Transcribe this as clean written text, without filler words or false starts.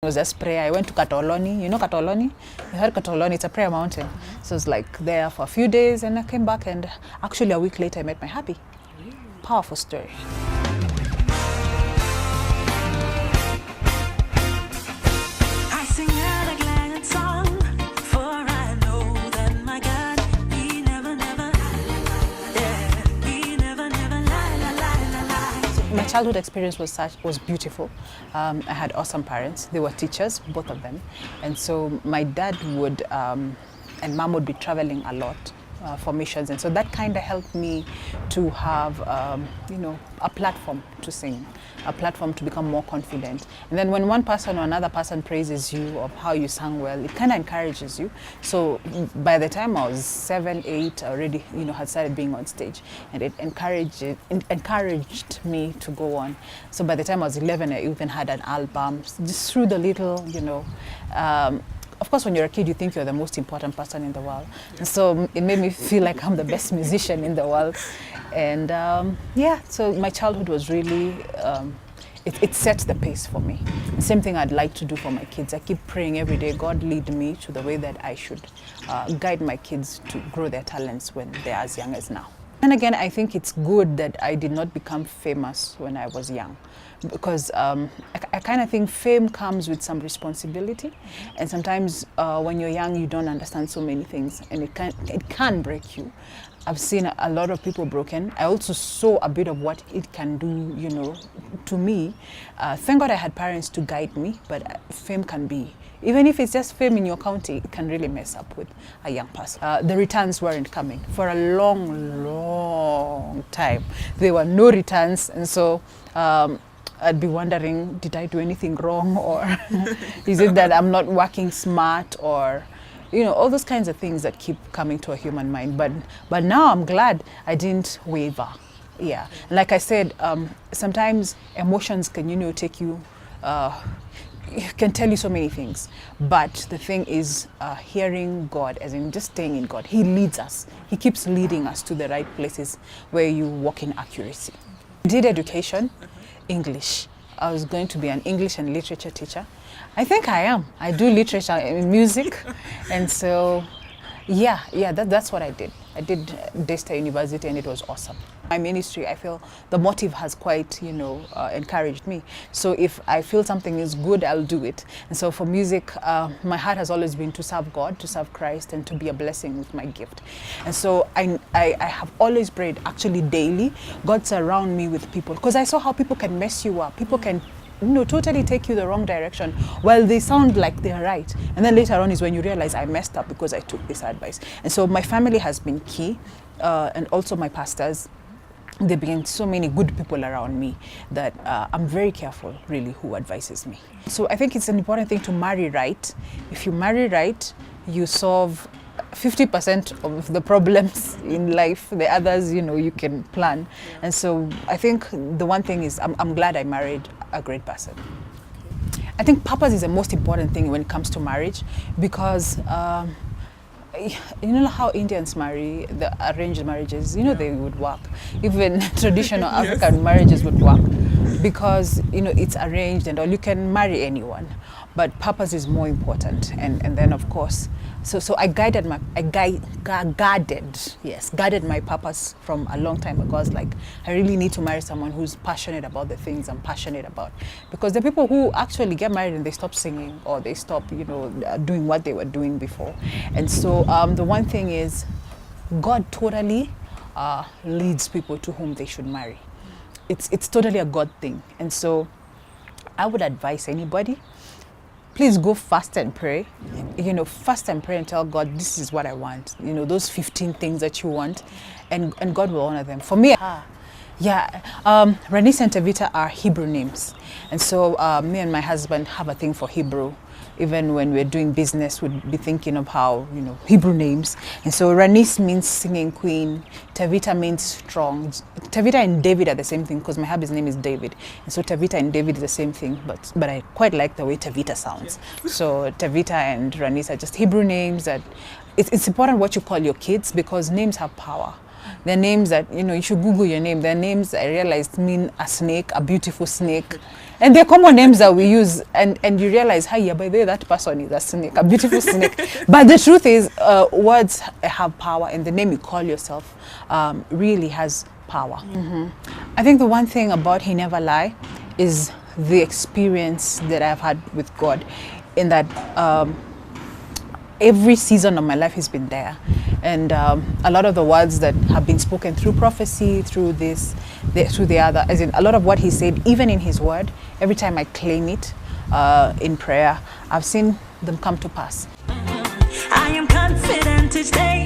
It was just prayer. I went to Katoloni. You know Katoloni? You heard Katoloni? It's a prayer mountain. So it's like there for a few days, and I came back, and actually a week later I met my hubby. Powerful story. My childhood experience was beautiful. I had awesome parents. They were teachers, both of them, and so my dad would and mom would be traveling a lot for missions, and so that kind of helped me to have a platform to sing, a platform to become more confident. And then when one person or another person praises you of how you sang well, it kind of encourages you. So by the time I was 7, 8, I already had started being on stage, and it encouraged me to go on. So by the time I was 11, I even had an album, just through the little, of course, when you're a kid, you think you're the most important person in the world. And so it made me feel like I'm the best musician in the world. And so my childhood was really, it set the pace for me. The same thing I'd like to do for my kids. I keep praying every day, God lead me to the way that I should guide my kids to grow their talents when they're as young as now. And again, I think it's good that I did not become famous when I was young, because I kind of think fame comes with some responsibility, and sometimes when you're young you don't understand so many things, and it can break you. I've seen a lot of people broken. I also saw a bit of what it can do, to me. Thank God I had parents to guide me, but fame can be, even if it's just fame in your county, it can really mess up with a young person. The returns weren't coming for a long time. There were no returns, and so I'd be wondering, did I do anything wrong, or is it that I'm not working smart, or all those kinds of things that keep coming to a human mind. But now I'm glad I didn't waver. Yeah, like I said, sometimes emotions can take you, can tell you so many things. But the thing is, hearing God, as in just staying in God. He leads us. He keeps leading us to the right places where you walk in accuracy. I did education, English. I was going to be an English and literature teacher. I think I am. I do literature and music, and so that's what I did. I did Daystar University, and it was awesome. My ministry, I feel the motive has quite, encouraged me. So if I feel something is good, I'll do it. And so for music, my heart has always been to serve God, to serve Christ, and to be a blessing with my gift. And so I have always prayed, actually daily, God surround me with people, because I saw how people can mess you up. People can totally take you the wrong direction while they sound like they're right, and then later on is when you realize I messed up because I took this advice. And so my family has been key, and also my pastors. There been so many good people around me that I'm very careful really who advises me. So I think it's an important thing to marry right. If you marry right, you solve 50% of the problems in life. The others, you can plan. And so I think the one thing is I'm glad I married a great person. I think purpose is the most important thing when it comes to marriage, because you know how Indians marry, the arranged marriages, they would work. Even traditional African marriages would work, because it's arranged and all. You can marry anyone, but purpose is more important. And then of course, so I guarded my purpose from a long time ago. I was like, I really need to marry someone who's passionate about the things I'm passionate about, because the people who actually get married and they stop singing, or they stop doing what they were doing before. And so the one thing is, God totally leads people to whom they should marry. It's totally a God thing. And so I would advise anybody, please go fast and pray. Fast and pray and tell God, this is what I want. Those 15 things that you want, and God will honor them. For me, Ranise and Tavita are Hebrew names. And so me and my husband have a thing for Hebrew. Even when we're doing business, we'd be thinking of how, Hebrew names. And so Ranise means singing queen. Tevita means strong. Tevita and David are the same thing, because my hubby's name is David. And so Tevita and David is the same thing, but I quite like the way Tevita sounds. So Tevita and Ranise are just Hebrew names that it's important what you call your kids, because names have power. They're names that, you should Google your name. Their names, I realized, mean a snake, a beautiful snake. And they're common names that we use, and you realize, hi, by the way, that person is a snake, a beautiful snake. But the truth is, words have power, and the name you call yourself really has power. I think the one thing about He Never Lie is the experience that I've had with God, in that every season of my life He's been there. And a lot of the words that have been spoken through prophecy, through this, through the other, as in a lot of what He said, even in His word, every time I claim it in prayer, I've seen them come to pass. I am confident each day.